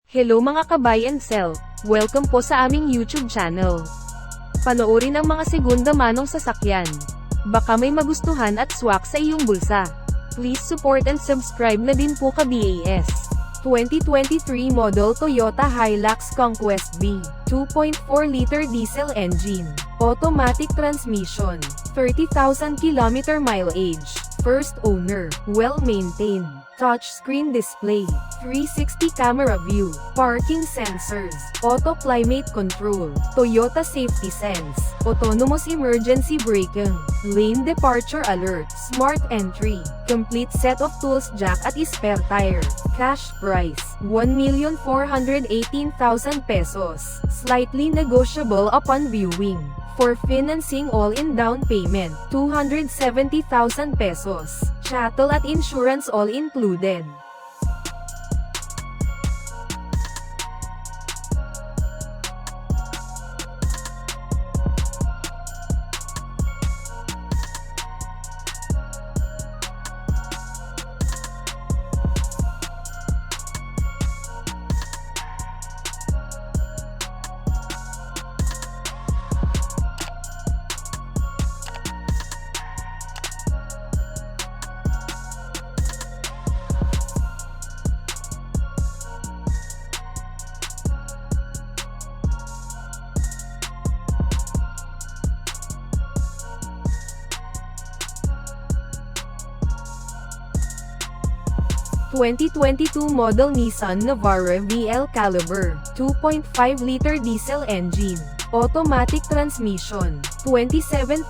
Hello mga ka-buy and sell, welcome po sa aming YouTube channel. Panoorin ang mga segunda manong sasakyan. Baka may magustuhan at swak sa iyong bulsa. Please support and subscribe na din po ka-VAS. 2023 model Toyota Hilux Conquest V, 2.4-liter diesel engine, automatic transmission, 30,000 km mileage, first owner, well-maintained, touchscreen display, 360 camera view, parking sensors, auto climate control, Toyota safety sense, autonomous emergency braking, lane departure alert, smart entry, complete set of tools jack at spare tire. Cash price, 1,418,000 pesos, slightly negotiable upon viewing. For financing all-in down payment, 270,000 pesos, chattel at insurance all included. (2022) model Nissan Navara VL Calibre, 2.5-liter diesel engine, automatic transmission, 27,000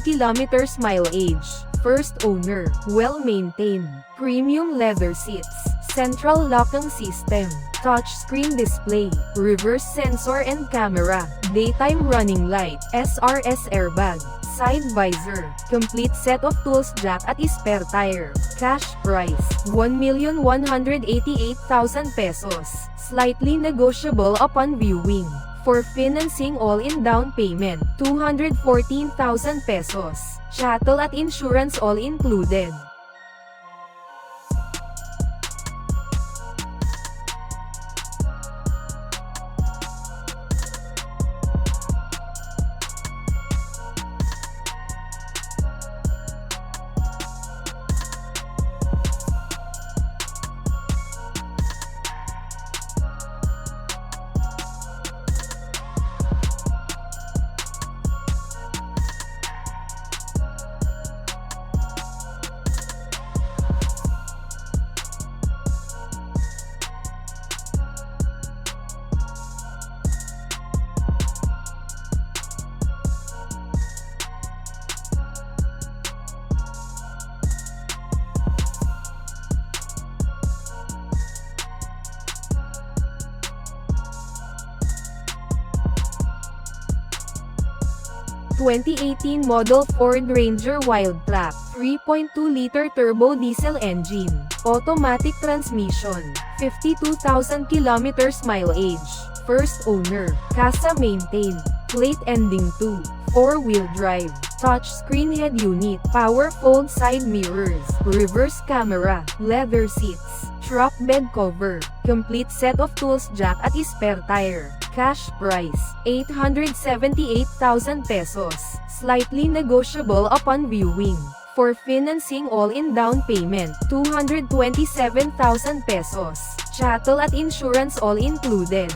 km mileage, first owner, well-maintained, premium leather seats, central locking system, touchscreen display, reverse sensor and camera, daytime running light, SRS airbag, side visor, complete set of tools jack at spare tire. Cash price, 1,188,000 pesos, slightly negotiable upon viewing. For financing all-in down payment, 214,000 pesos, chattel at insurance all included. (2018) model Ford Ranger Wildtrak, 3.2-liter turbo diesel engine, automatic transmission, 52,000 km mileage, first owner, casa maintained, plate ending 2, 4-wheel drive, touchscreen head unit, power fold side mirrors, reverse camera, leather seats, truck bed cover, complete set of tools jack at spare tire. Cash price, 878,000 pesos, slightly negotiable upon viewing. For financing all-in down payment, 227,000 pesos, chattel at insurance all included.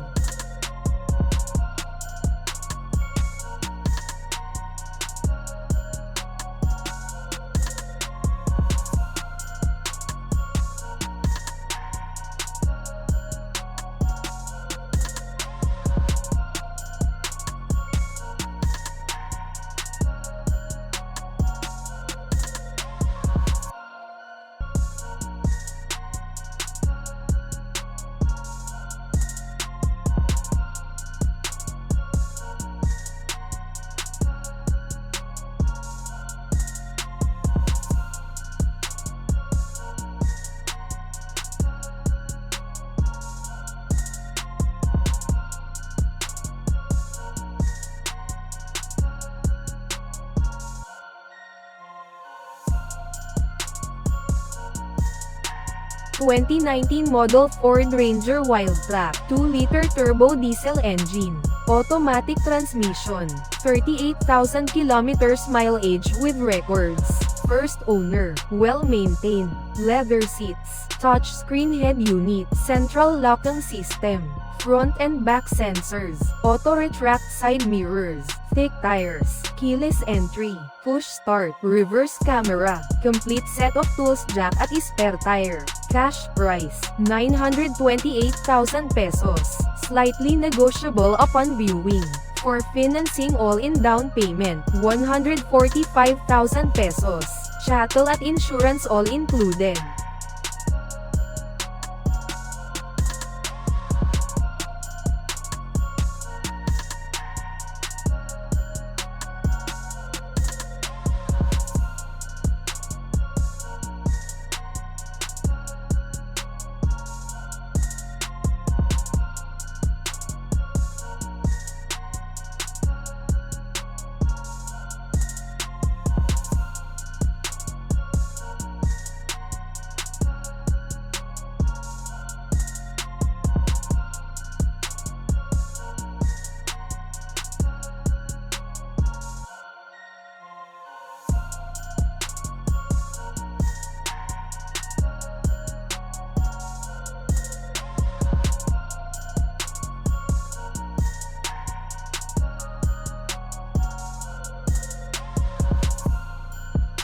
2019 model Ford Ranger Wildtrak, 2-liter turbo diesel engine, automatic transmission, 38,000 kilometers mileage with records, first owner, well-maintained, leather seats, touchscreen head unit, central locking system, front and back sensors, auto-retract side mirrors, thick tires, keyless entry, push start, reverse camera, complete set of tools jack at spare tire. Cash price, 928,000 pesos, slightly negotiable upon viewing. For financing all-in down payment, 145,000 pesos, chattel at insurance all included.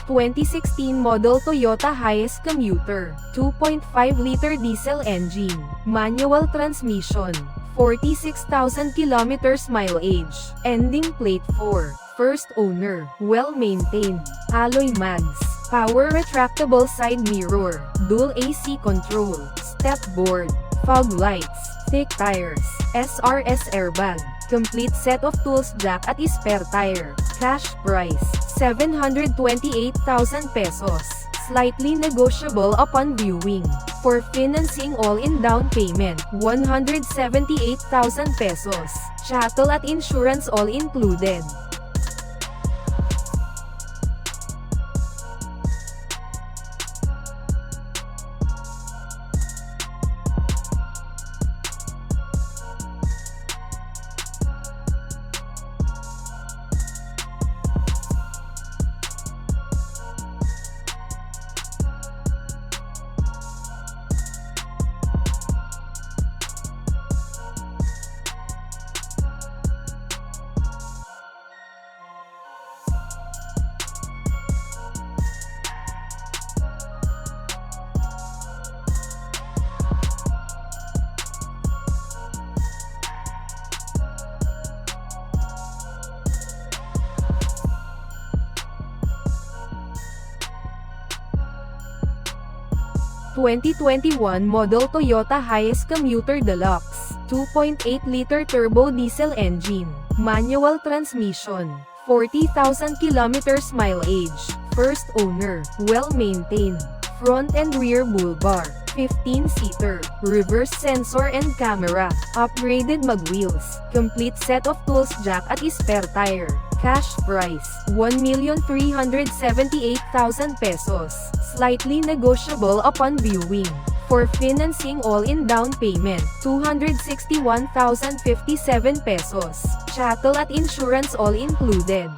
2016 model Toyota Hiace Commuter, 2.5-liter diesel engine, manual transmission, 46,000 kilometers mileage, ending plate 4, first owner, well-maintained, alloy mags, power retractable side mirror, dual AC control, step board, fog lights, thick tires, SRS airbag, complete set of tools jack at spare tire. Cash price, 728,000 pesos, slightly negotiable upon viewing. For financing all-in down payment, 178,000 pesos, chattel at insurance all included. 2021 model Toyota Hiace Commuter Deluxe, 2.8-liter turbo diesel engine, manual transmission, 40,000 kilometers mileage, first owner, well-maintained, front and rear bull bar, 15-seater, reverse sensor and camera, upgraded mag-wheels, complete set of tools jack at spare tire. Cash price, 1,378,000 pesos, slightly negotiable upon viewing. For financing all-in down payment, 261,057 pesos, chattel at insurance all included.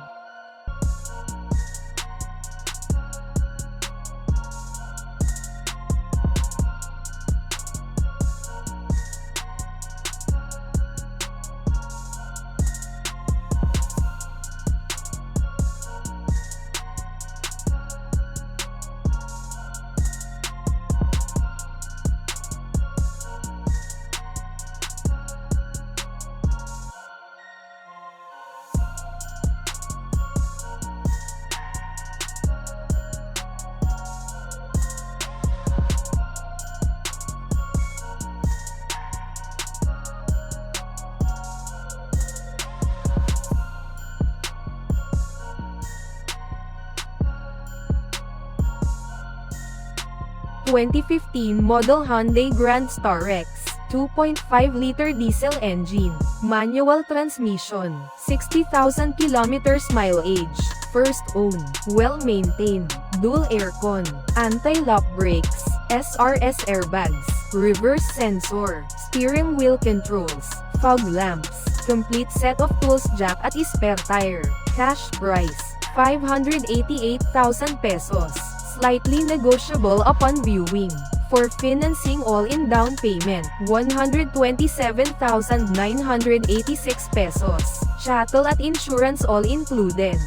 2015 model Hyundai Grand Starex, 2.5-liter diesel engine, manual transmission, 60,000 kilometers mileage, first owned, well-maintained, dual aircon, anti-lock brakes, SRS airbags, reverse sensor, steering wheel controls, fog lamps, complete set of tools, jack at spare tire. Cash price, 588,000 pesos. Slightly negotiable upon viewing. For financing all-in down payment, 127,986 pesos. Chattel at insurance all included.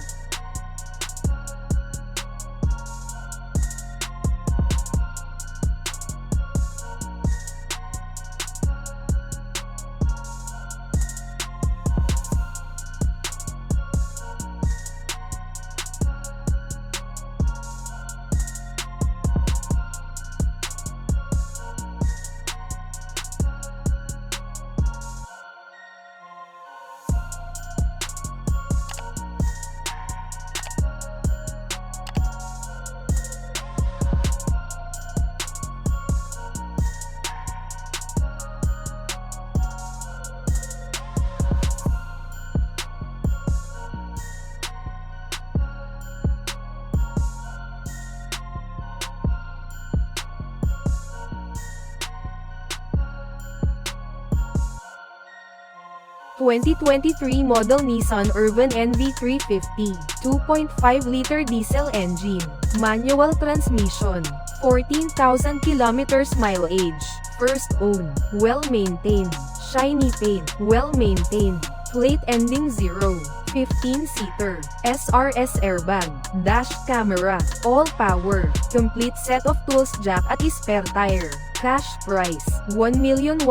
(2023) model Nissan Urvan NV350, 2.5-liter diesel engine, manual transmission, 14,000 kilometers mileage, first owned, well-maintained, shiny paint, well-maintained, plate ending 0, 15-seater, SRS airbag, dash camera, all-power, complete set of tools, jack at spare tire. Cash price, 1,188,000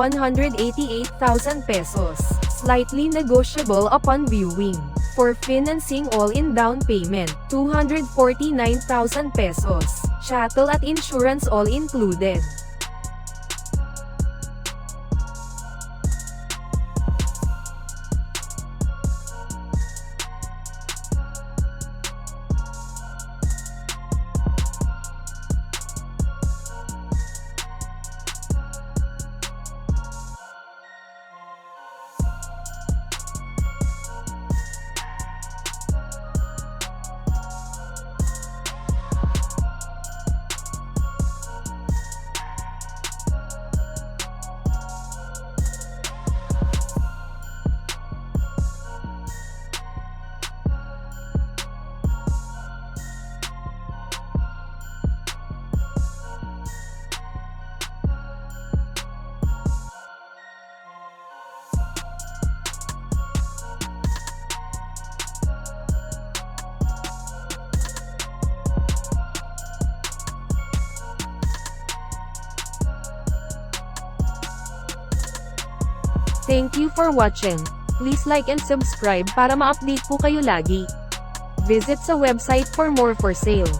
pesos. Slightly negotiable upon viewing. For financing all-in down payment, 249,000 pesos. Chattel at insurance all included. Thank you for watching. Please like and subscribe para ma-update po kayo lagi. Visit sa website for more for sale.